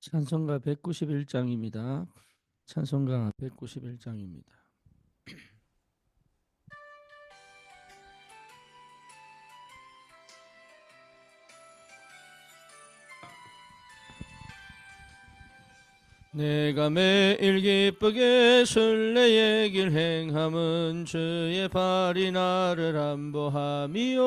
찬송가 191장입니다. 찬송가 191장입니다. 내가 매일 기쁘게 순례의 길 행함은 주의 발이 나를 안보함이요.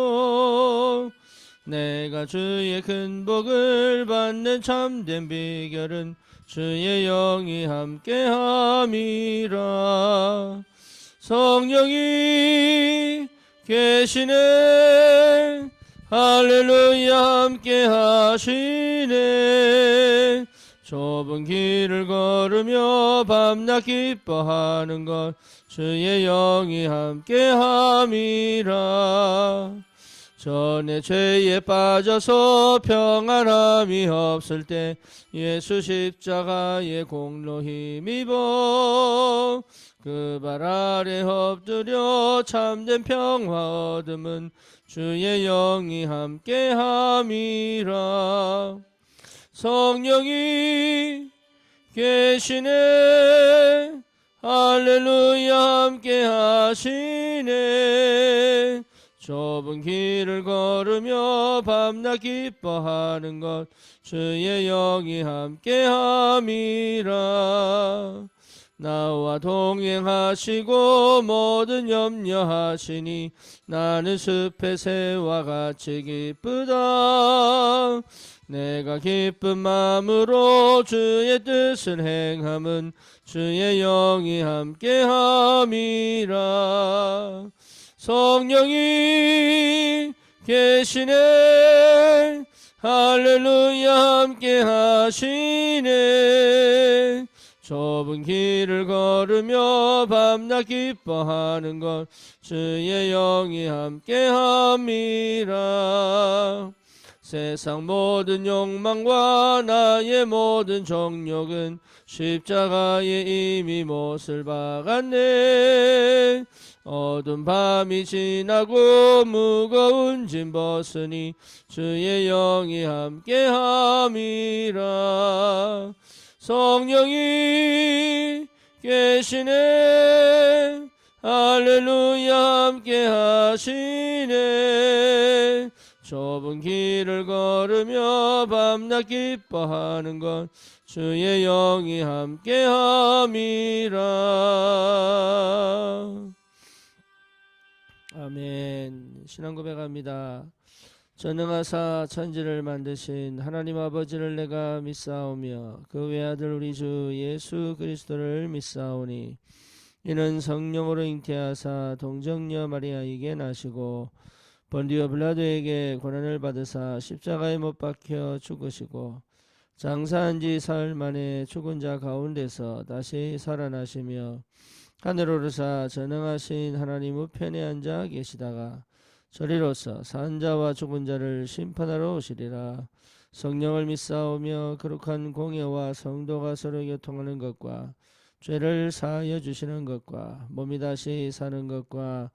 내가 주의 큰 복을 받는 참된 비결은 주의 영이 함께함이라. 성령이 계시네, 할렐루야 함께 하시네. 좁은 길을 걸으며 밤낮 기뻐하는 것 주의 영이 함께함이라. 전에 죄에 빠져서 평안함이 없을 때 예수 십자가의 공로 힘입어 그 발 아래 엎드려 참된 평화 얻음은 주의 영이 함께함이라. 성령이 계시네, 할렐루야 함께 하시네. 좁은 길을 걸으며 밤낮 기뻐하는 것 주의 영이 함께함이라. 나와 동행하시고 모든 염려하시니 나는 숲의 새와 같이 기쁘다. 내가 기쁜 마음으로 주의 뜻을 행함은 주의 영이 함께함이라. 성령이 계시네, 할렐루야 함께 하시네. 좁은 길을 걸으며 밤낮 기뻐하는 것 주의 영이 함께함이라. 세상 모든 욕망과 나의 모든 정욕은 십자가에 이미 못을 박았네. 어두운 밤이 지나고 무거운 짐 벗으니 주의 영이 함께함이라. 성령이 계시네, 할렐루야 함께 하시네. 좁은 길을 걸으며 밤낮 기뻐하는 것 주의 영이 함께함이라. 아멘. 신앙 고백합니다. 전능하사 천지를 만드신 하나님 아버지를 내가 믿사오며 그 외아들 우리 주 예수 그리스도를 믿사오니 이는 성령으로 잉태하사 동정녀 마리아에게 나시고 본디오 빌라도에게 고난을 받으사 십자가에 못 박혀 죽으시고 장사한 지 사흘 만에 죽은 자 가운데서 다시 살아나시며 하늘 오르사 전능하신 하나님 우편에 앉아 계시다가 저리로서 산 자와 죽은 자를 심판하러 오시리라. 성령을 믿사오며 거룩한 공예와 성도가 서로 교통하는 것과 죄를 사하여 주시는 것과 몸이 다시 사는 것과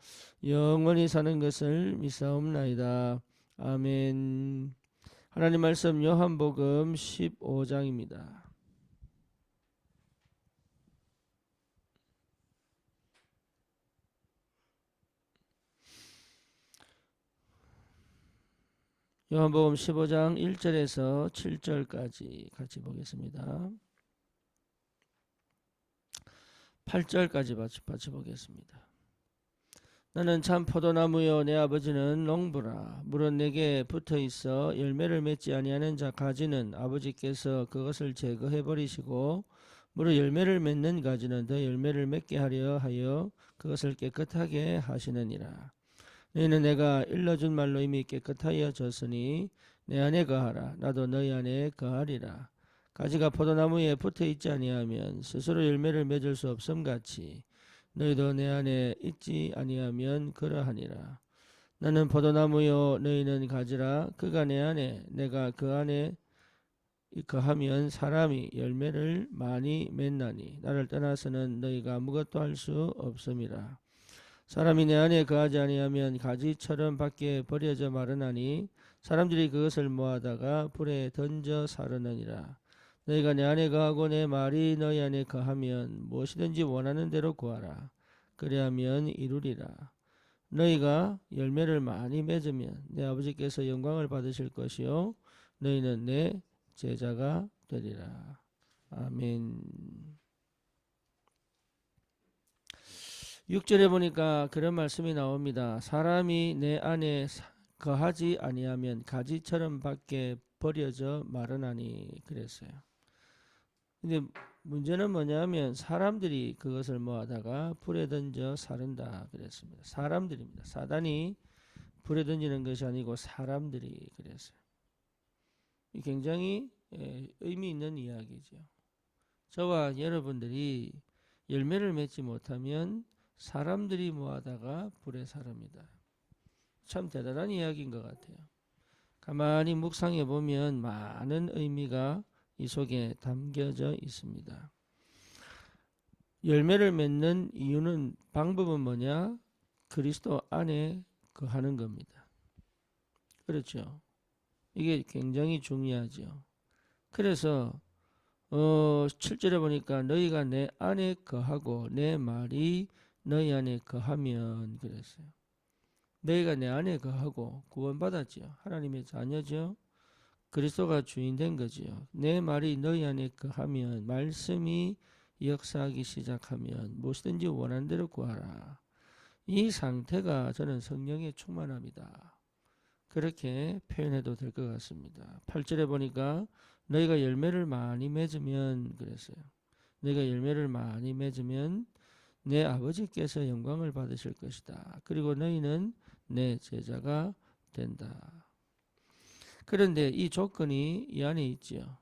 영원히 사는 것을 믿사옵나이다. 아멘. 하나님 말씀 요한복음 15장입니다. 요한복음 15장 1절에서 7절까지 같이 보겠습니다. 8절까지 같이 보겠습니다. 나는 참 포도나무요 내 아버지는 농부라. 물은 내게 붙어있어 열매를 맺지 아니하는 자 가지는 아버지께서 그것을 제거해 버리시고 물은 열매를 맺는 가지는 더 열매를 맺게 하려 하여 그것을 깨끗하게 하시느니라. 너희는 내가 일러준 말로 이미 깨끗하여 졌으니 내 안에 거하라. 나도 너희 안에 거하리라. 가지가 포도나무에 붙어있지 아니하면 스스로 열매를 맺을 수 없음같이 너희도 내 안에 있지 아니하면 그러하니라. 나는 포도나무요 너희는 가지라. 그가 내 안에 내가 그 안에 거하면 사람이 열매를 많이 맺나니 나를 떠나서는 너희가 아무것도 할 수 없음이라. 사람이 내 안에 거하지 아니하면 가지처럼 밖에 버려져 마르나니 사람들이 그것을 모아다가 불에 던져 사르느니라. 너희가 내 안에 거하고 내 말이 너희 안에 거하면 무엇이든지 원하는 대로 구하라. 그리하면 이루리라. 너희가 열매를 많이 맺으면 내 아버지께서 영광을 받으실 것이요 너희는 내 제자가 되리라. 아멘. 6절에 보니까 그런 말씀이 나옵니다. 사람이 내 안에 거하지 아니하면 가지처럼 밖에 버려져 마르나니 그랬어요. 근데 문제는 뭐냐면 사람들이 그것을 모아다가 불에 던져 사른다 그랬습니다. 사람들입니다. 사단이 불에 던지는 것이 아니고 사람들이 그랬어요. 굉장히 의미 있는 이야기죠. 저와 여러분들이 열매를 맺지 못하면 사람들이 모아다가 불에 사릅니다. 참 대단한 이야기인 것 같아요. 가만히 묵상해 보면 많은 의미가 이 속에 담겨져 있습니다. 열매를 맺는 이유는 방법은 뭐냐? 그리스도 안에 거하는 겁니다. 그렇죠. 이게 굉장히 중요하죠. 그래서 7절에 보니까 너희가 내 안에 거하고 내 말이 너희 안에 거하면 그랬어요. 너희가 내 안에 거하고 구원받았지요. 하나님의 자녀죠. 그리스도가 주인 된 거지요. 내 말이 너희 안에 거하면 말씀이 역사하기 시작하면 무엇이든지 원하는 대로 구하라. 이 상태가 저는 성령의 충만함이다. 그렇게 표현해도 될 것 같습니다. 8절에 보니까 너희가 열매를 많이 맺으면 그랬어요. 너희가 열매를 많이 맺으면 내 아버지께서 영광을 받으실 것이다. 그리고 너희는 내 제자가 된다. 그런데 이 조건이 이 안에 있죠.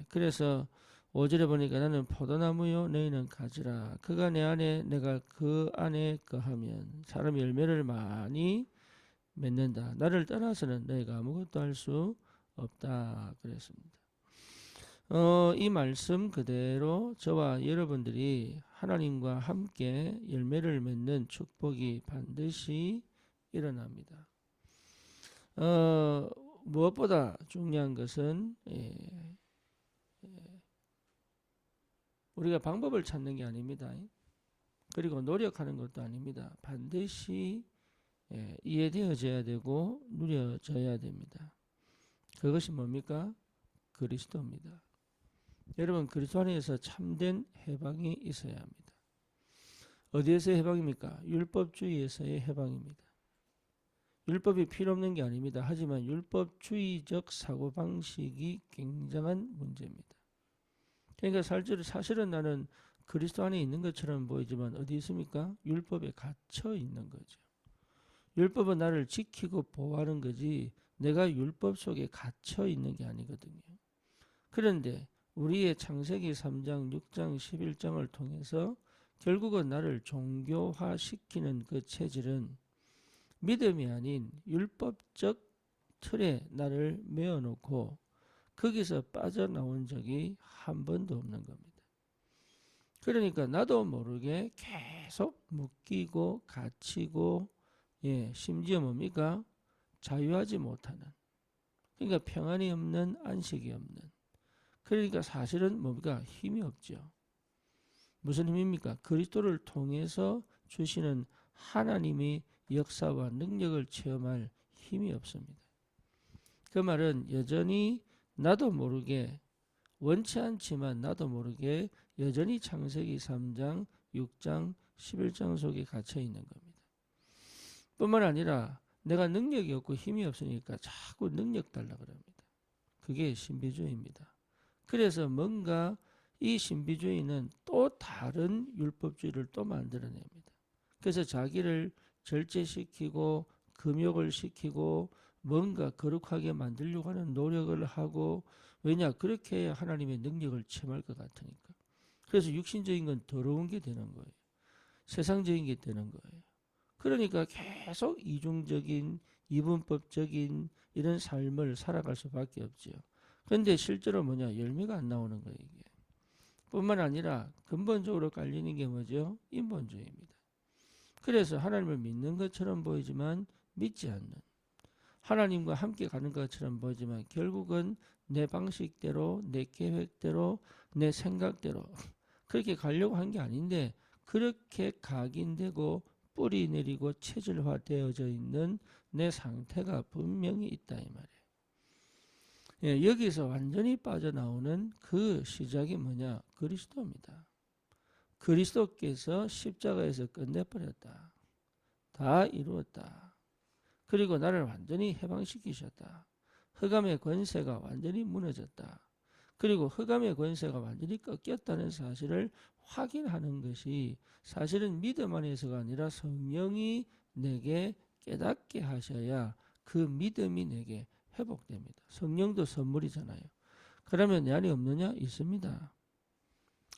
그래서 5절에 보니까 나는 포도나무요 너희는 가지라. 그가 내 안에 내가 그 안에 거하면 사람 열매를 많이 맺는다. 나를 떠나서는 너희가 아무것도 할 수 없다 그랬습니다. 이 말씀 그대로 저와 여러분들이 하나님과 함께 열매를 맺는 축복이 반드시 일어납니다. 무엇보다 중요한 것은 우리가 방법을 찾는 게 아닙니다. 그리고 노력하는 것도 아닙니다. 반드시 이해되어져야 되고 누려져야 됩니다. 그것이 뭡니까? 그리스도입니다. 여러분 그리스도 안에서 참된 해방이 있어야 합니다. 어디에서 해방입니까? 율법주의에서의 해방입니다. 율법이 필요 없는 게 아닙니다. 하지만 율법주의적 사고방식이 굉장한 문제입니다. 그러니까 사실은 나는 그리스도 안에 있는 것처럼 보이지만 어디 있습니까? 율법에 갇혀 있는 거죠. 율법은 나를 지키고 보호하는 거지 내가 율법 속에 갇혀 있는 게 아니거든요. 그런데 우리의 창세기 3장, 6장, 11장을 통해서 결국은 나를 종교화시키는 그 체질은 믿음이 아닌 율법적 틀에 나를 메어놓고 거기서 빠져나온 적이 한 번도 없는 겁니다. 그러니까 나도 모르게 계속 묶이고 갇히고 심지어 뭡니까? 자유하지 못하는, 그러니까 평안이 없는, 안식이 없는, 그러니까 사실은 뭡니까? 힘이 없죠. 무슨 힘입니까? 그리스도를 통해서 주시는 하나님의 역사와 능력을 체험할 힘이 없습니다. 그 말은 여전히 나도 모르게, 원치 않지만 나도 모르게 여전히 창세기 3장, 6장, 11장 속에 갇혀 있는 겁니다. 뿐만 아니라 내가 능력이 없고 힘이 없으니까 자꾸 능력 달라 그럽니다. 그게 신비주의입니다. 그래서 뭔가 이 신비주의는 또 다른 율법주의를 또 만들어냅니다. 그래서 자기를 절제시키고 금욕을 시키고 뭔가 거룩하게 만들려고 하는 노력을 하고, 왜냐? 그렇게 해야 하나님의 능력을 체험할 것 같으니까. 그래서 육신적인 건 더러운 게 되는 거예요. 세상적인 게 되는 거예요. 그러니까 계속 이중적인, 이분법적인 이런 삶을 살아갈 수밖에 없죠. 그런데 실제로 뭐냐? 열매가 안 나오는 거예요, 이게. 뿐만 아니라 근본적으로 깔리는 게 뭐죠? 인본주의입니다. 그래서 하나님을 믿는 것처럼 보이지만 믿지 않는, 하나님과 함께 가는 것처럼 보이지만 결국은 내 방식대로, 내 계획대로, 내 생각대로 그렇게 가려고 한 게 아닌데 그렇게 각인되고 뿌리 내리고 체질화되어져 있는 내 상태가 분명히 있다 이 말이에요. 예, 여기서 완전히 빠져나오는 그 시작이 뭐냐? 그리스도입니다. 그리스도께서 십자가에서 끝내버렸다. 다 이루었다. 그리고 나를 완전히 해방시키셨다. 흑암의 권세가 완전히 무너졌다. 그리고 흑암의 권세가 완전히 꺾였다는 사실을 확인하는 것이 사실은 믿음 안에서가 아니라 성령이 내게 깨닫게 하셔야 그 믿음이 내게 회복됩니다. 성령도 선물이잖아요. 그러면 내 안에 없느냐? 있습니다.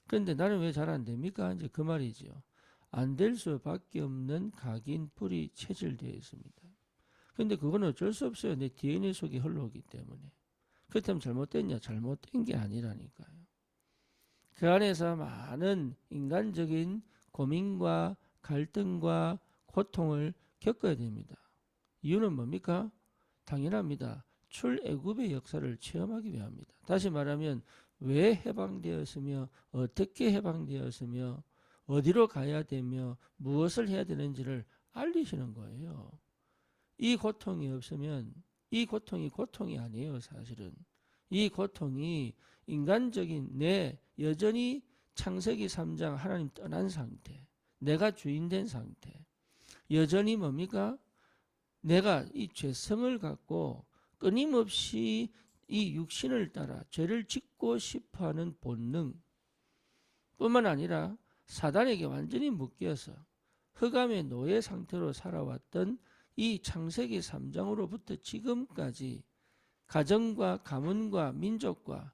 그런데 나는 왜 잘 안 됩니까? 이제 그 말이죠. 안 될 수밖에 없는 각인, 뿌리, 체질되어 있습니다. 근데 그건 어쩔 수 없어요. 내 DNA 속에 흘러오기 때문에. 그렇다면 잘못됐냐? 잘못된 게 아니라니까요. 그 안에서 많은 인간적인 고민과 갈등과 고통을 겪어야 됩니다. 이유는 뭡니까? 당연합니다. 출애굽의 역사를 체험하기 위함입니다. 다시 말하면 왜 해방되었으며 어떻게 해방되었으며 어디로 가야 되며 무엇을 해야 되는지를 알리시는 거예요. 이 고통이 없으면 이 고통이 고통이 아니에요. 사실은 이 고통이 인간적인 내 여전히 창세기 3장 하나님 떠난 상태, 내가 주인된 상태, 여전히 뭡니까? 내가 이 죄성을 갖고 끊임없이 이 육신을 따라 죄를 짓고 싶어하는 본능 뿐만 아니라 사단에게 완전히 묶여서 흑암의 노예 상태로 살아왔던 이 창세기 3장으로부터 지금까지 가정과 가문과 민족과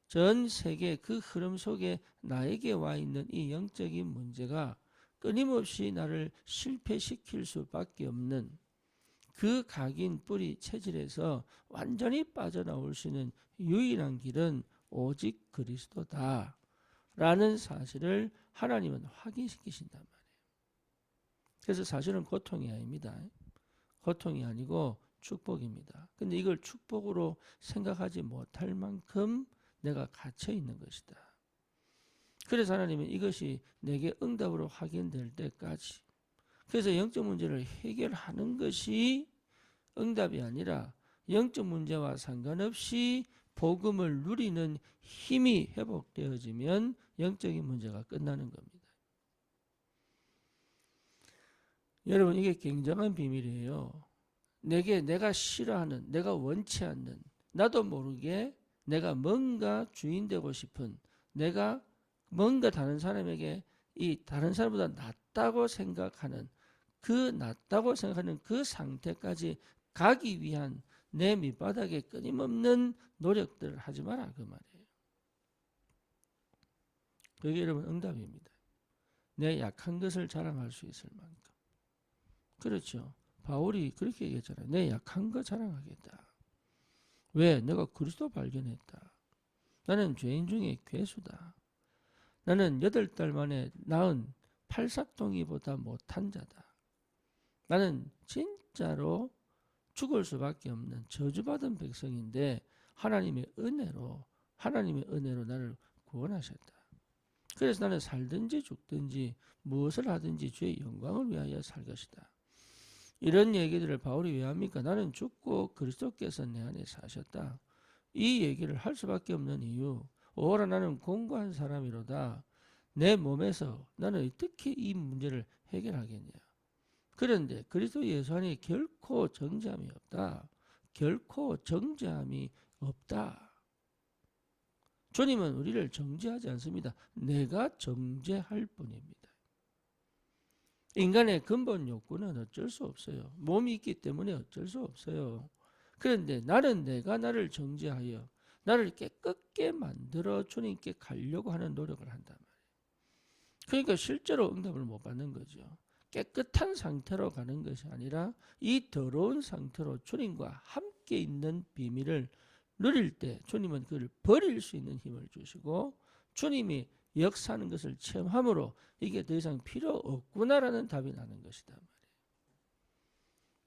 전 세계 그 흐름 속에 나에게 와 있는 이 영적인 문제가 끊임없이 나를 실패시킬 수밖에 없는 그 각인 뿌리 체질에서 완전히 빠져나올 수 있는 유일한 길은 오직 그리스도다 라는 사실을 하나님은 확인시키신단 말이에요. 그래서 사실은 고통이 아닙니다. 고통이 아니고 축복입니다. 근데 이걸 축복으로 생각하지 못할 만큼 내가 갇혀 있는 것이다. 그래서 하나님은 이것이 내게 응답으로 확인될 때까지, 그래서 영적 문제를 해결하는 것이 응답이 아니라 영적 문제와 상관없이 복음을 누리는 힘이 회복되어지면 영적인 문제가 끝나는 겁니다. 여러분, 이게 굉장한 비밀이에요. 내가 싫어하는, 내가 원치 않는, 나도 모르게 내가 뭔가 주인되고 싶은, 내가 뭔가 다른 사람에게 이 다른 사람보다 낫다고 생각하는 그 상태까지 가기 위한 내 밑바닥에 끊임없는 노력들을 하지 마라 그 말이에요. 그게 여러분 응답입니다. 내 약한 것을 자랑할 수 있을 만큼. 그렇죠. 바울이 그렇게 얘기했잖아요. 내 약한 거 자랑하겠다. 왜? 내가 그리스도 발견했다. 나는 죄인 중에 괴수다. 나는 8달 만에 낳은 팔삭동이보다 못한 자다. 나는 진짜로 죽을 수밖에 없는 저주받은 백성인데 하나님의 은혜로 나를 구원하셨다. 그래서 나는 살든지 죽든지 무엇을 하든지 주의 영광을 위하여 살 것이다. 이런 얘기들을 바울이 왜 합니까? 나는 죽고 그리스도께서 내 안에 사셨다. 이 얘기를 할 수밖에 없는 이유, 오라 나는 공고한 사람이로다. 내 몸에서 나는 어떻게 이 문제를 해결하겠냐. 그런데 그리스도 예수 안에 결코 정죄함이 없다. 결코 정죄함이 없다. 주님은 우리를 정죄하지 않습니다. 내가 정죄할 뿐입니다. 인간의 근본 욕구는 어쩔 수 없어요. 몸이 있기 때문에 어쩔 수 없어요. 그런데 내가 나를 정죄하여 나를 깨끗게 만들어 주님께 가려고 하는 노력을 한단 말이에요. 그러니까 실제로 응답을 못 받는 거죠. 깨끗한 상태로 가는 것이 아니라 이 더러운 상태로 주님과 함께 있는 비밀을 누릴 때 주님은 그를 버릴 수 있는 힘을 주시고 주님이 역사하는 것을 체험함으로 이게 더 이상 필요 없구나라는 답이 나는 것이다 말이에요.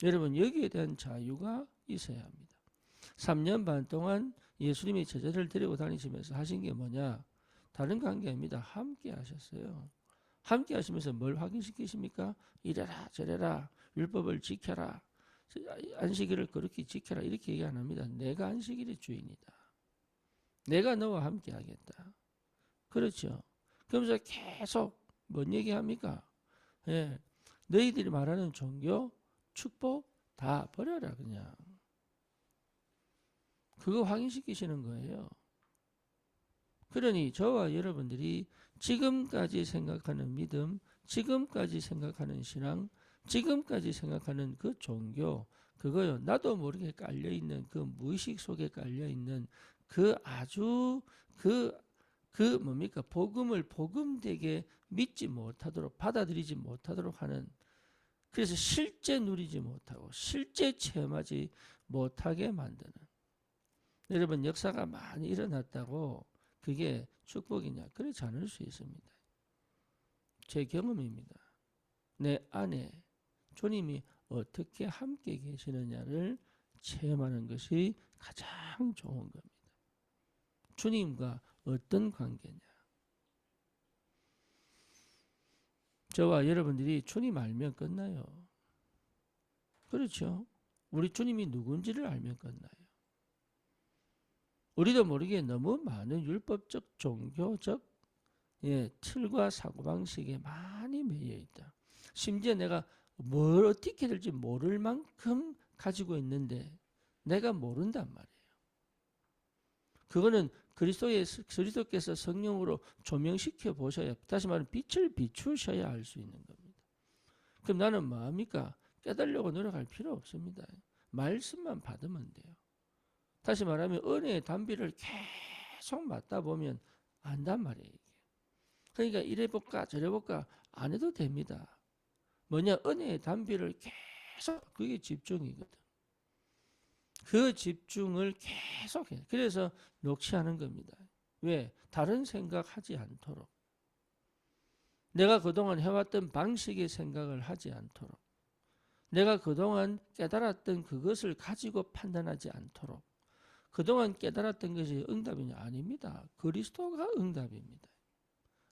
여러분, 여기에 대한 자유가 있어야 합니다. 3년 반 동안 예수님이 제자를 데리고 다니시면서 하신 게 뭐냐? 다른 관계 아닙니다. 함께 하셨어요. 함께 하시면서 뭘 확인시키십니까? 이래라 저래라 율법을 지켜라 안식일을 그렇게 지켜라 이렇게 얘기 안 합니다. 내가 안식일의 주인이다. 내가 너와 함께 하겠다. 그렇죠. 그러면서 계속 뭔 얘기합니까? 예, 너희들이 말하는 종교, 축복 다 버려라 그냥. 그거 확인시키시는 거예요. 그러니 저와 여러분들이 지금까지 생각하는 믿음, 지금까지 생각하는 신앙, 지금까지 생각하는 그 종교, 그거요. 나도 모르게 깔려있는 그 무의식 속에 깔려있는 그 아주 뭡니까? 복음을 복음되게 믿지 못하도록 받아들이지 못하도록 하는 그래서 실제 누리지 못하고 실제 체험하지 못하게 만드는 여러분 역사가 많이 일어났다고 그게 축복이냐? 그렇지 않을 수 있습니다. 제 경험입니다. 내 안에 주님이 어떻게 함께 계시느냐를 체험하는 것이 가장 좋은 겁니다. 주님과 어떤 관계냐? 저와 여러분들이 주님 알면 끝나요. 그렇죠? 우리 주님이 누군지를 알면 끝나요. 우리도 모르게 너무 많은 율법적, 종교적 틀과 사고방식에 많이 매여 있다. 심지어 내가 뭘 어떻게 될지 모를 만큼 가지고 있는데 내가 모른단 말이에요. 그거는 그리스도께서 성령으로 조명시켜 보셔야, 다시 말하면 빛을 비추셔야 알 수 있는 겁니다. 그럼 나는 뭐합니까? 깨달으려고 노력할 필요 없습니다. 말씀만 받으면 돼요. 다시 말하면 은혜의 단비를 계속 맞다 보면 안단 말이에요. 그러니까 이래 볼까 저래 볼까 안 해도 됩니다. 뭐냐? 은혜의 단비를 계속, 그게 집중이거든. 그 집중을 계속 해요. 그래서 녹취하는 겁니다. 왜? 다른 생각하지 않도록. 내가 그동안 해왔던 방식의 생각을 하지 않도록. 내가 그동안 깨달았던 그것을 가지고 판단하지 않도록. 그동안 깨달았던 것이 응답이냐? 아닙니다. 그리스도가 응답입니다.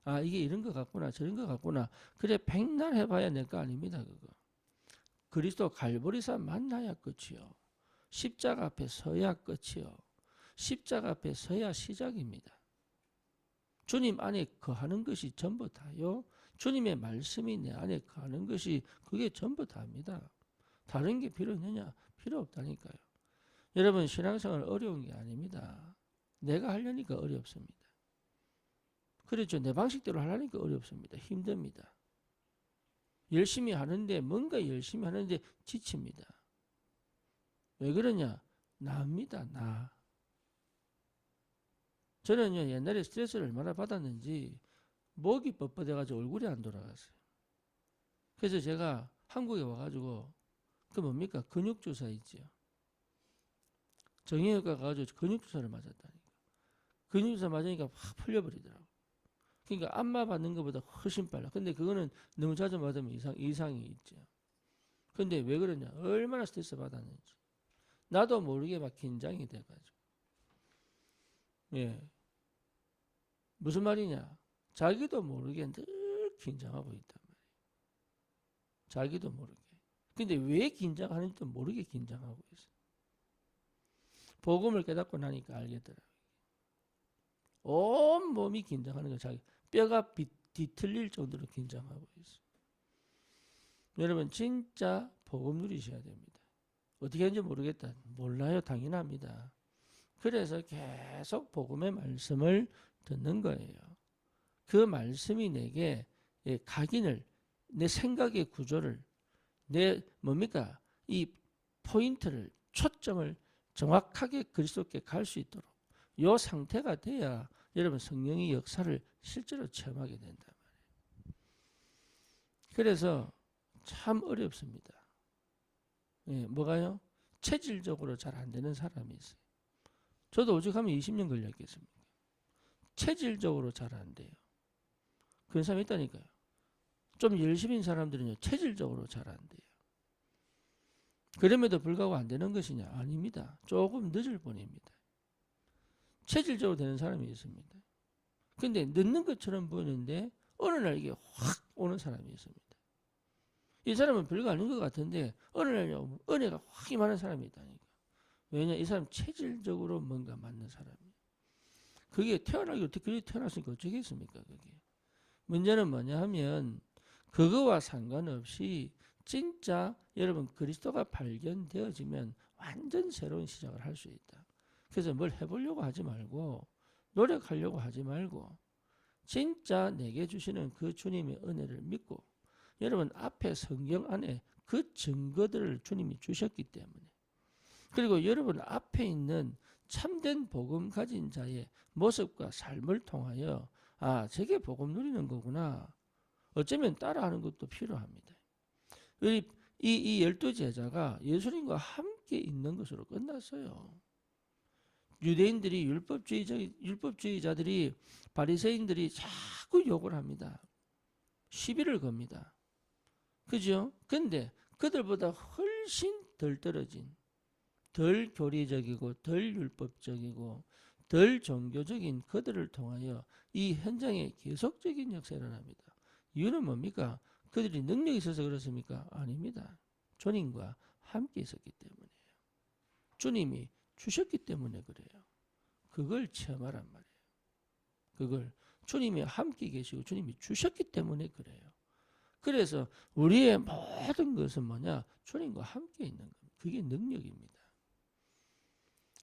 아, 이게 이런 것 같구나 저런 것 같구나. 그래 백날 해봐야 내 거 아닙니다. 그거. 그리스도 갈보리산 만나야 끝이요. 십자가 앞에 서야 끝이요. 십자가 앞에 서야 시작입니다. 주님 안에 거하는 것이 전부 다요. 주님의 말씀이 내 안에 거하는 것이 그게 전부 다입니다. 다른 게 필요 있느냐? 필요 없다니까요. 여러분 신앙생활 어려운 게 아닙니다. 내가 하려니까 어렵습니다. 그렇죠. 내 방식대로 하려니까 어렵습니다. 힘듭니다. 열심히 하는데 뭔가 열심히 하는데 지칩니다. 왜 그러냐? 나입니다. 나. 저는요 옛날에 스트레스를 얼마나 받았는지 목이 뻣뻣해가지고 얼굴이 안 돌아갔어요. 그래서 제가 한국에 와가지고 그 뭡니까? 근육주사 있죠. 정형외과 가가지고 근육주사를 맞았다니까. 근육주사 맞으니까 확 풀려버리더라고. 그러니까 안마 받는 것보다 훨씬 빨라. 근데 그거는 너무 자주 맞으면 이상이 있죠. 근데 왜 그러냐? 얼마나 스트레스 받았는지. 나도 모르게 막 긴장이 돼가지고. 예. 무슨 말이냐? 자기도 모르게 늘 긴장하고 있단 말이에요. 자기도 모르게. 근데 왜 긴장하는지도 모르게 긴장하고 있어요. 복음을 깨닫고 나니까 알겠더라고요. 온 몸이 긴장하는 거 자기. 뼈가 뒤틀릴 정도로 긴장하고 있어요. 여러분 진짜 복음 누리셔야 됩니다. 어떻게 하는지 모르겠다. 몰라요. 당연합니다. 그래서 계속 복음의 말씀을 듣는 거예요. 그 말씀이 내게 각인을, 내 생각의 구조를, 내 뭡니까? 이 포인트를, 초점을 정확하게 그리스도께 갈 수 있도록 이 상태가 돼야 여러분 성령의 역사를 실제로 체험하게 된단 말이에요. 그래서 참 어렵습니다. 예, 뭐가요? 체질적으로 잘 안 되는 사람이 있어요. 저도 오죽하면 20년 걸렸겠습니까? 체질적으로 잘 안 돼요. 그런 사람이 있다니까요. 좀 열심인 사람들은요, 체질적으로 잘 안 돼요. 그럼에도 불구하고 안 되는 것이냐? 아닙니다. 조금 늦을 뿐입니다. 체질적으로 되는 사람이 있습니다. 근데 늦는 것처럼 보이는데 어느 날 이게 확 오는 사람이 있습니다. 이 사람은 별거 아닌 것 같은데 어느 날 은혜가 확 임하는 사람이 있다니까. 왜냐? 이 사람 체질적으로 뭔가 맞는 사람이에요. 그게 태어나기 어떻게 태어났으니까 어쩌겠습니까? 그게. 문제는 뭐냐 하면 그거와 상관없이 진짜 여러분 그리스도가 발견되어지면 완전 새로운 시작을 할 수 있다. 그래서 뭘 해보려고 하지 말고 노력하려고 하지 말고 진짜 내게 주시는 그 주님의 은혜를 믿고 여러분 앞에 성경 안에 그 증거들을 주님이 주셨기 때문에 그리고 여러분 앞에 있는 참된 복음 가진 자의 모습과 삶을 통하여 아 저게 복음 누리는 거구나. 어쩌면 따라하는 것도 필요합니다. 이 12제자가 예수님과 함께 있는 것으로 끝났어요. 유대인들이 율법주의자들이 바리새인들이 자꾸 욕을 합니다. 시비를 겁니다. 그죠? 근데 그들보다 훨씬 덜 떨어진 덜 교리적이고 덜 율법적이고 덜 종교적인 그들을 통하여 이 현장에 계속적인 역사가 일어납니다. 이유는 뭡니까? 그들이 능력이 있어서 그렇습니까? 아닙니다. 주님과 함께 있었기 때문이에요. 주님이 주셨기 때문에 그래요. 그걸 체험하란 말이에요. 그걸 주님이 함께 계시고 주님이 주셨기 때문에 그래요. 그래서 우리의 모든 것은 뭐냐? 주님과 함께 있는 겁니다. 그게 능력입니다.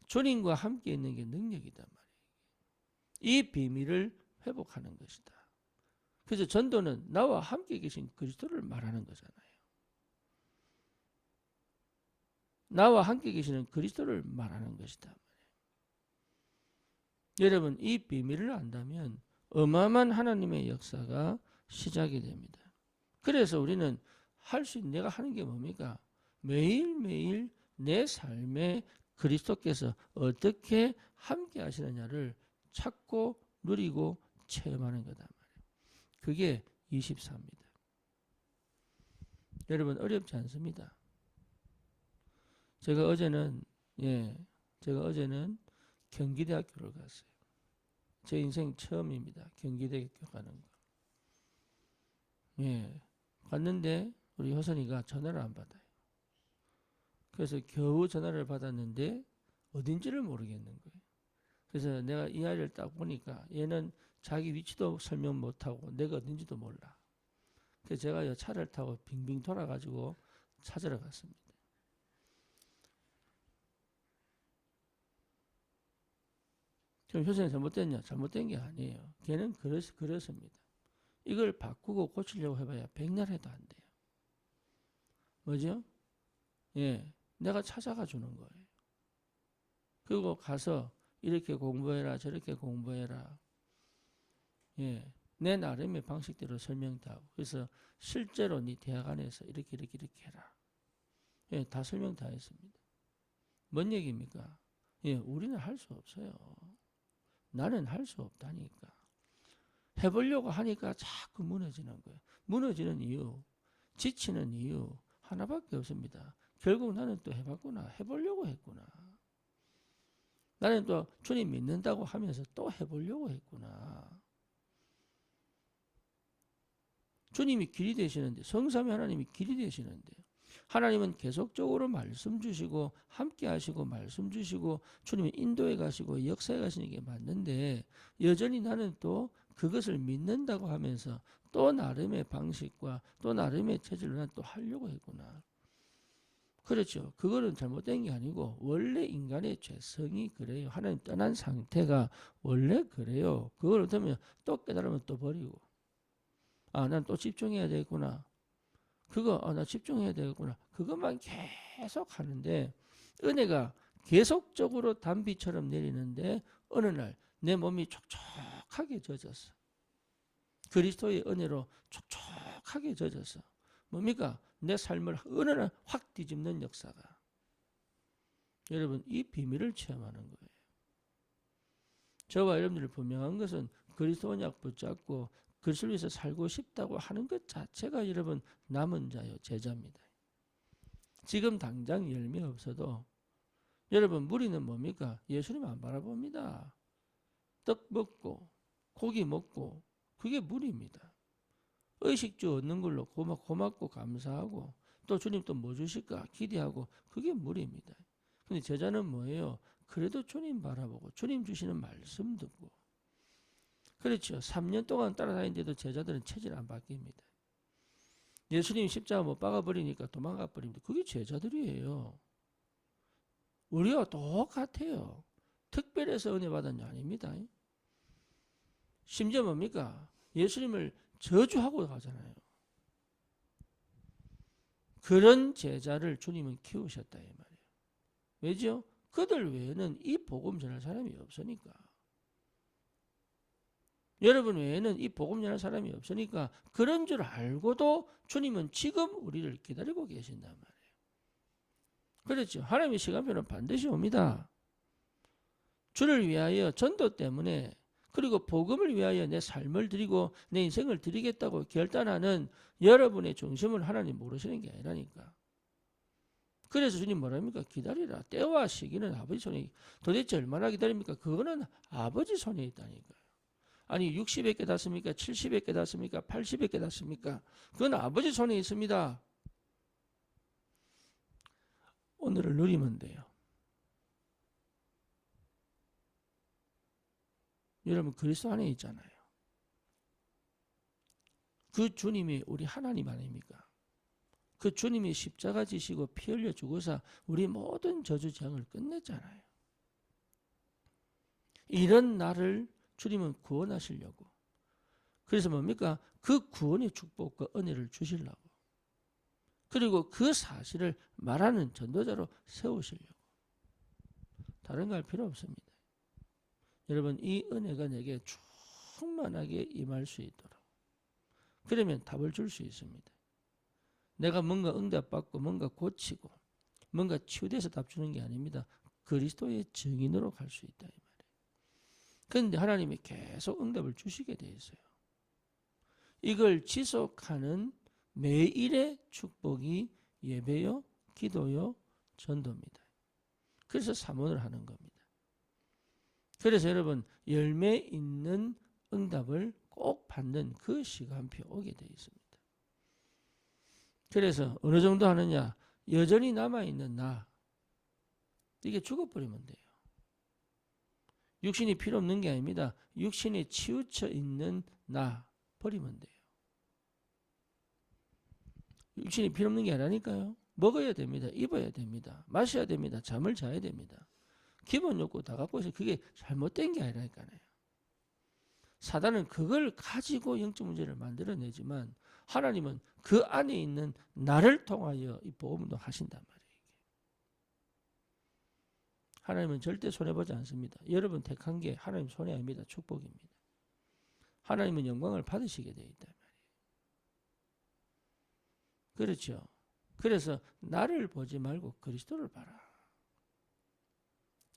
주님과 함께 있는 게 능력이단 말이에요. 이 비밀을 회복하는 것이다. 그래서 전도는 나와 함께 계신 그리스도를 말하는 거잖아요. 나와 함께 계시는 그리스도를 말하는 것이다. 여러분 이 비밀을 안다면 어마어마한 하나님의 역사가 시작이 됩니다. 그래서 우리는 할 수 있는 내가 하는 게 뭡니까? 매일매일 내 삶에 그리스도께서 어떻게 함께 하시느냐를 찾고 누리고 체험하는 거다 말이에요. 그게 24입니다. 여러분 어렵지 않습니다. 제가 어제는 경기대학교를 갔어요. 제 인생 처음입니다. 경기대학교 가는 거. 갔는데 우리 효선이가 전화를 안 받아요. 그래서 겨우 전화를 받았는데 어딘지를 모르겠는 거예요. 그래서 내가 이 아이를 딱 보니까 얘는 자기 위치도 설명 못하고 내가 어딘지도 몰라. 그래서 제가 차를 타고 빙빙 돌아가지고 찾으러 갔습니다. 그럼 효선이 잘못됐냐? 잘못된 게 아니에요. 걔는 그렇습니다. 이걸 바꾸고 고치려고 해봐야 백날 해도 안 돼요. 뭐죠? 내가 찾아가 주는 거예요. 그리고 가서 이렇게 공부해라 저렇게 공부해라. 내 나름의 방식대로 설명도 하고 그래서 실제로 네 대학 안에서 이렇게 해라. 다 설명 다 했습니다. 뭔 얘기입니까? 우리는 할 수 없어요. 나는 할 수 없다니까. 해보려고 하니까 자꾸 무너지는 거예요. 무너지는 이유, 지치는 이유 하나밖에 없습니다. 결국 나는 또 해봤구나. 해보려고 했구나. 나는 또 주님 믿는다고 하면서 또 해보려고 했구나. 주님이 길이 되시는데 성삼위 하나님이 길이 되시는데 하나님은 계속적으로 말씀 주시고 함께 하시고 말씀 주시고 주님이 인도해 가시고 역사해 가시는 게 맞는데 여전히 나는 또 그것을 믿는다고 하면서 또 나름의 방식과 또 나름의 체질로 난 또 하려고 했구나. 그렇죠. 그거는 잘못된 게 아니고 원래 인간의 죄성이 그래요. 하나님 떠난 상태가 원래 그래요. 그걸 어쩌면 또 깨달으면 또 버리고 난 또 집중해야 되겠구나. 나 집중해야 되겠구나. 그것만 계속 하는데 은혜가 계속적으로 단비처럼 내리는데 어느 날 내 몸이 촉촉하게 젖었어. 그리스도의 은혜로 촉촉하게 젖었어. 뭡니까? 내 삶을 어느 날 확 뒤집는 역사가. 여러분 이 비밀을 체험하는 거예요. 저와 여러분들이 분명한 것은 그리스도 언약 붙잡고 그리스도를 위해서 살고 싶다고 하는 것 자체가 여러분 남은 자요 제자입니다. 지금 당장 열매 없어도 여러분 무리는 뭡니까? 예수님 안 바라봅니다. 떡 먹고 고기 먹고 그게 무리입니다. 의식주 얻는 걸로 고맙고 감사하고 또 주님 또 뭐 주실까 기대하고 그게 무리입니다. 근데 제자는 뭐예요? 그래도 주님 바라보고 주님 주시는 말씀 듣고 그렇죠. 3년 동안 따라다니는데도 제자들은 체질 안 바뀝니다. 예수님 십자가 못 박아버리니까 도망가 버립니다. 그게 제자들이에요. 우리와 똑같아요. 특별해서 은혜 받았냐? 아닙니다. 심지어 뭡니까? 예수님을 저주하고 가잖아요. 그런 제자를 주님은 키우셨다 이 말이에요. 왜죠? 그들 외에는 이 복음 전할 사람이 없으니까. 여러분 외에는 이 복음 전할 사람이 없으니까 그런 줄 알고도 주님은 지금 우리를 기다리고 계신단 말이에요. 그렇죠. 하나님의 시간표는 반드시 옵니다. 주를 위하여 전도 때문에 그리고 복음을 위하여 내 삶을 드리고 내 인생을 드리겠다고 결단하는 여러분의 중심을 하나님 모르시는 게 아니라니까. 그래서 주님 뭐랍니까? 기다리라. 때와 시기는 아버지 손에. 도대체 얼마나 기다립니까? 그거는 아버지 손에 있다니까요. 아니 60에 깨닫습니까? 70에 깨닫습니까? 80에 깨닫습니까? 그건 아버지 손에 있습니다. 오늘을 누리면 돼요. 여러분 그리스도 안에 있잖아요. 그 주님이 우리 하나님 아닙니까? 그 주님이 십자가 지시고 피 흘려 죽어서 우리 모든 저주 재앙을 끝냈잖아요. 이런 나를 주님은 구원하시려고. 그래서 뭡니까? 그 구원의 축복과 은혜를 주시려고. 그리고 그 사실을 말하는 전도자로 세우시려고. 다른 거 할 필요 없습니다. 여러분 이 은혜가 내게 충만하게 임할 수 있도록. 그러면 답을 줄 수 있습니다. 내가 뭔가 응답받고 뭔가 고치고 뭔가 치유돼서 답 주는 게 아닙니다. 그리스도의 증인으로 갈 수 있다 이 말이에요. 그런데 하나님이 계속 응답을 주시게 돼 있어요. 이걸 지속하는 매일의 축복이 예배요, 기도요, 전도입니다. 그래서 사모를 하는 겁니다. 그래서 여러분 열매 있는 응답을 꼭 받는 그 시간표 오게 돼 있습니다. 그래서 어느 정도 하느냐? 여전히 남아있는 나 이게 죽어버리면 돼요. 육신이 필요 없는 게 아닙니다. 육신에 치우쳐 있는 나 버리면 돼요. 육신이 필요 없는 게 아니라니까요. 먹어야 됩니다. 입어야 됩니다. 마셔야 됩니다. 잠을 자야 됩니다. 기본 욕구 다 갖고 있어요. 그게 잘못된 게 아니라니까요. 사단은 그걸 가지고 영적 문제를 만들어내지만 하나님은 그 안에 있는 나를 통하여 이 복음도 하신단 말이에요. 하나님은 절대 손해보지 않습니다. 여러분 택한 게 하나님 손해 아닙니다. 축복입니다. 하나님은 영광을 받으시게 되어 있단 말이에요. 그렇죠. 그래서 나를 보지 말고 그리스도를 봐라.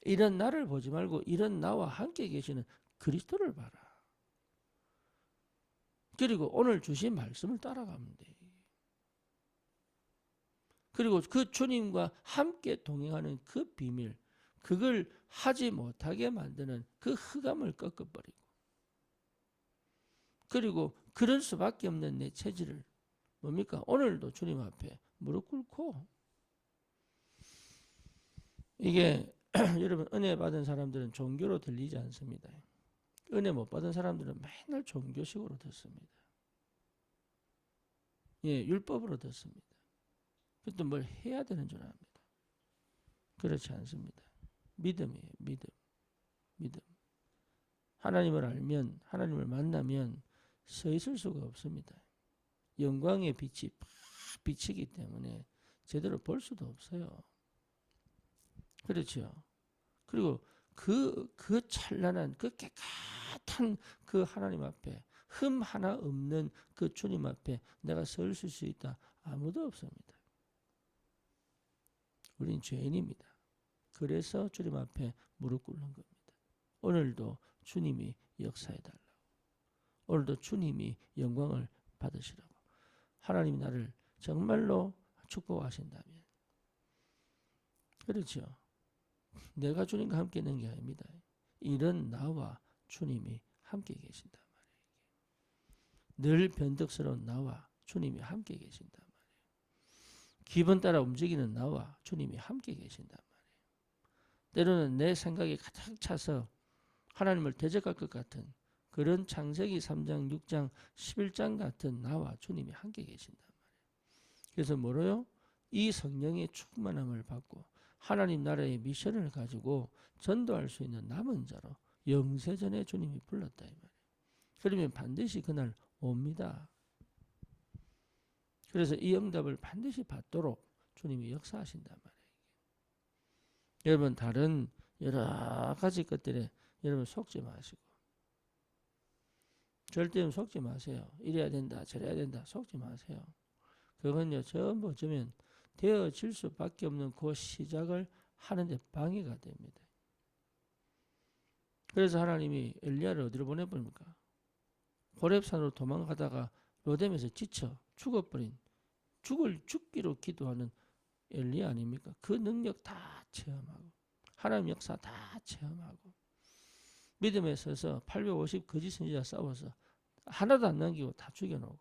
이런 나를 보지 말고 이런 나와 함께 계시는 그리스도를 봐라. 그리고 오늘 주신 말씀을 따라가면 돼. 그리고 그 주님과 함께 동행하는 그 비밀, 그걸 하지 못하게 만드는 그 흑암을 꺾어버리고, 그리고 그럴 수밖에 없는 내 체질을 뭡니까? 오늘도 주님 앞에 무릎 꿇고, 이게 여러분 은혜 받은 사람들은 종교로 들리지 않습니다. 은혜 못 받은 사람들은 맨날 종교식으로 듣습니다. 예, 율법으로 듣습니다. 그것도 뭘 해야 되는 줄 압니다. 그렇지 않습니다. 믿음이에요. 믿음. 하나님을 알면, 하나님을 만나면 서 있을 수가 없습니다. 영광의 빛이 팍 비치기 때문에 제대로 볼 수도 없어요. 그렇죠. 그리고 그 찬란한, 그 깨끗한 그 하나님 앞에, 흠 하나 없는 그 주님 앞에 내가 설 수 있다. 아무도 없습니다. 우린 죄인입니다. 그래서 주님 앞에 무릎 꿇는 겁니다. 오늘도 주님이 역사해달라고. 오늘도 주님이 영광을 받으시라고. 하나님이 나를 정말로 축복하신다면 그렇죠. 내가 주님과 함께 있는 게 아닙니다. 이런 나와 주님이 함께 계신단 말이에요. 늘 변덕스러운 나와 주님이 함께 계신단 말이에요. 기분 따라 움직이는 나와 주님이 함께 계신단 말이에요. 때로는 내 생각이 가득 차서 하나님을 대적할 것 같은 그런 창세기 3장, 6장, 11장 같은 나와 주님이 함께 계신단 말이에요. 그래서 뭐로요? 이 성령의 충만함을 받고 하나님 나라의 미션을 가지고 전도할 수 있는 남은 자로 영세전에 주님이 불렀다 이 말이에요. 그러면 반드시 그날 옵니다. 그래서 이 응답을 반드시 받도록 주님이 역사하신단 말이에요. 여러분 다른 여러 가지 것들에 여러분 속지 마시고 절대 속지 마세요. 이래야 된다 저래야 된다 속지 마세요. 그건요 전부 어쩌면 되어질 수밖에 없는 그 시작을 하는데 방해가 됩니다. 그래서 하나님이 엘리야를 어디로 보내버립니까? 호렙산으로 도망가다가 로뎀에서 지쳐 죽어버린 죽기로 기도하는 엘리야 아닙니까? 그 능력 다 체험하고 하나님 역사 다 체험하고 믿음에 서서 850 거짓 선지자 싸워서 하나도 안 남기고 다 죽여놓고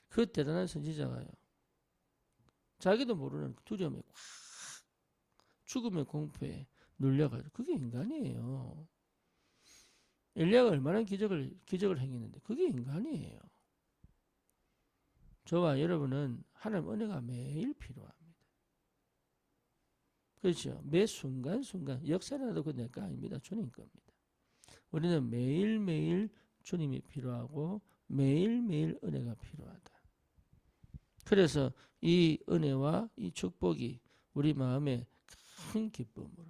그 대단한 선지자가요. 자기도 모르는 두려움에 꽉 죽음의 공포에 눌려가지고 그게 인간이에요. 엘리야가 얼마나 기적을 행했는데 그게 인간이에요. 저와 여러분은 하나님 은혜가 매일 필요합니다. 그렇죠. 매 순간순간 역사라도 그 내 거 아닙니다. 주님 겁니다. 우리는 매일매일 주님이 필요하고 매일매일 은혜가 필요하다. 그래서 이 은혜와 이 축복이 우리 마음에 큰 기쁨으로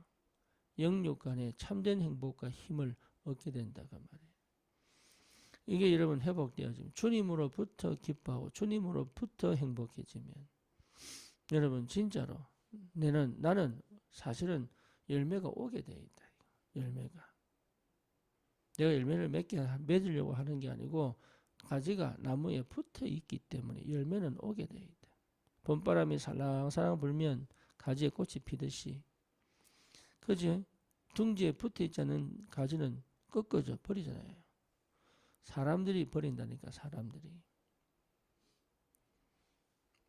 영육 간의 참된 행복과 힘을 얻게 된다고 말이에요. 이게 여러분 회복되어지면 주님으로부터 기뻐하고 주님으로부터 행복해지면 여러분 진짜로 나는 사실은 열매가 오게 돼 있다. 열매가 내가 열매를 맺으려고 하는 게 아니고 가지가 나무에 붙어 있기 때문에 열매는 오게 돼 있다. 봄바람이 살랑살랑 불면 가지에 꽃이 피듯이 그지? 둥지에 붙어 있지 않은 가지는 꺾어져 버리잖아요. 사람들이 버린다니까. 사람들이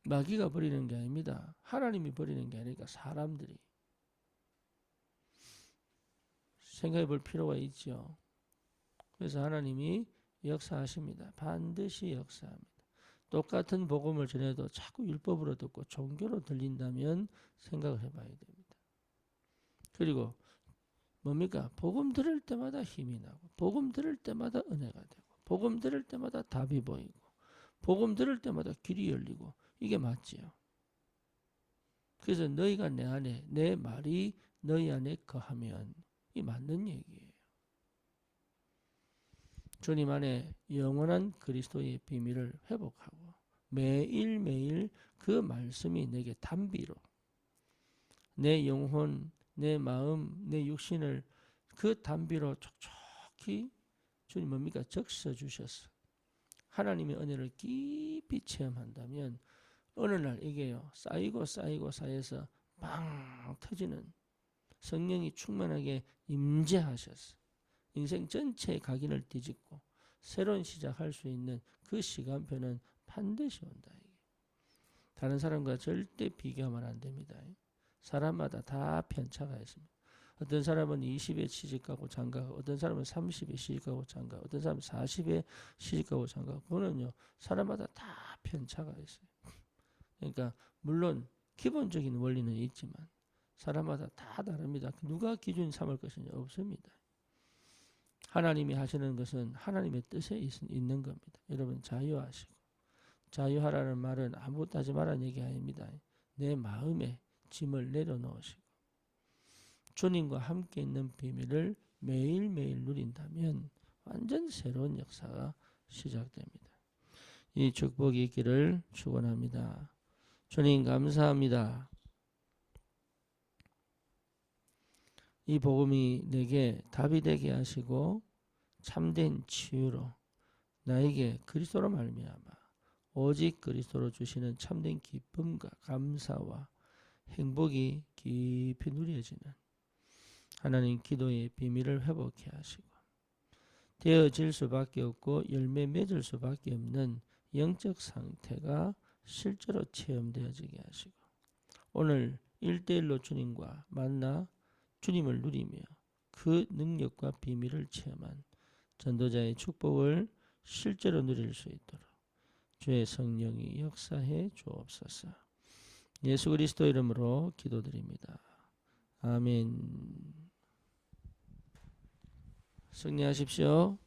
마귀가 버리는 게 아닙니다. 하나님이 버리는 게 아니니까 사람들이 생각해 볼 필요가 있죠. 그래서 하나님이 역사하십니다. 반드시 역사합니다. 똑같은 복음을 전해도 자꾸 율법으로 듣고 종교로 들린다면 생각을 해봐야 됩니다. 그리고 뭡니까? 복음 들을 때마다 힘이 나고 복음 들을 때마다 은혜가 되고 복음 들을 때마다 답이 보이고 복음 들을 때마다 길이 열리고 이게 맞지요. 그래서 너희가 내 안에 내 말이 너희 안에 거하면 이 맞는 얘기예요. 주님 안에 영원한 그리스도의 비밀을 회복하고 매일매일 그 말씀이 내게 단비로 내 영혼, 내 마음, 내 육신을 그 단비로 촉촉히 주님 뭡니까? 적셔 주셔서 하나님의 은혜를 깊이 체험한다면 어느 날 이게요 쌓이고 쌓여서 빵 터지는 성령이 충만하게 임재하셔서 인생 전체의 각인을 뒤집고 새로운 시작할 수 있는 그 시간표는 반드시 온다. 다른 사람과 절대 비교하면 안 됩니다. 사람마다 다 편차가 있습니다. 어떤 사람은 20에 시집가고 장가가고 어떤 사람은 30에 시집가고 장가가고 어떤 사람은 40에 시집가고 장가가고 그거는요 사람마다 다 편차가 있어요. 그러니까 물론 기본적인 원리는 있지만 사람마다 다 다릅니다. 누가 기준 삼을 것이냐 없습니다. 하나님이 하시는 것은 하나님의 뜻에 있는 겁니다. 여러분 자유하시고 자유하라는 말은 아무것도 하지 말라는 얘기 아닙니다. 내 마음에 짐을 내려놓으시고 주님과 함께 있는 비밀을 매일매일 누린다면 완전 새로운 역사가 시작됩니다. 이 축복이 있기를 축원합니다. 주님 감사합니다. 이 복음이 내게 답이 되게 하시고 참된 치유로 나에게 그리스도로 말미암아 오직 그리스도로 주시는 참된 기쁨과 감사와 행복이 깊이 누려지는 하나님 기도의 비밀을 회복해 하시고 되어질 수밖에 없고 열매 맺을 수밖에 없는 영적 상태가 실제로 체험되어지게 하시고 오늘 1대1로 주님과 만나 주님을 누리며 그 능력과 비밀을 체험한 전도자의 축복을 실제로 누릴 수 있도록 주의 성령이 역사해 주옵소서. 예수 그리스도 이름으로 기도드립니다. 아멘. 승리하십시오.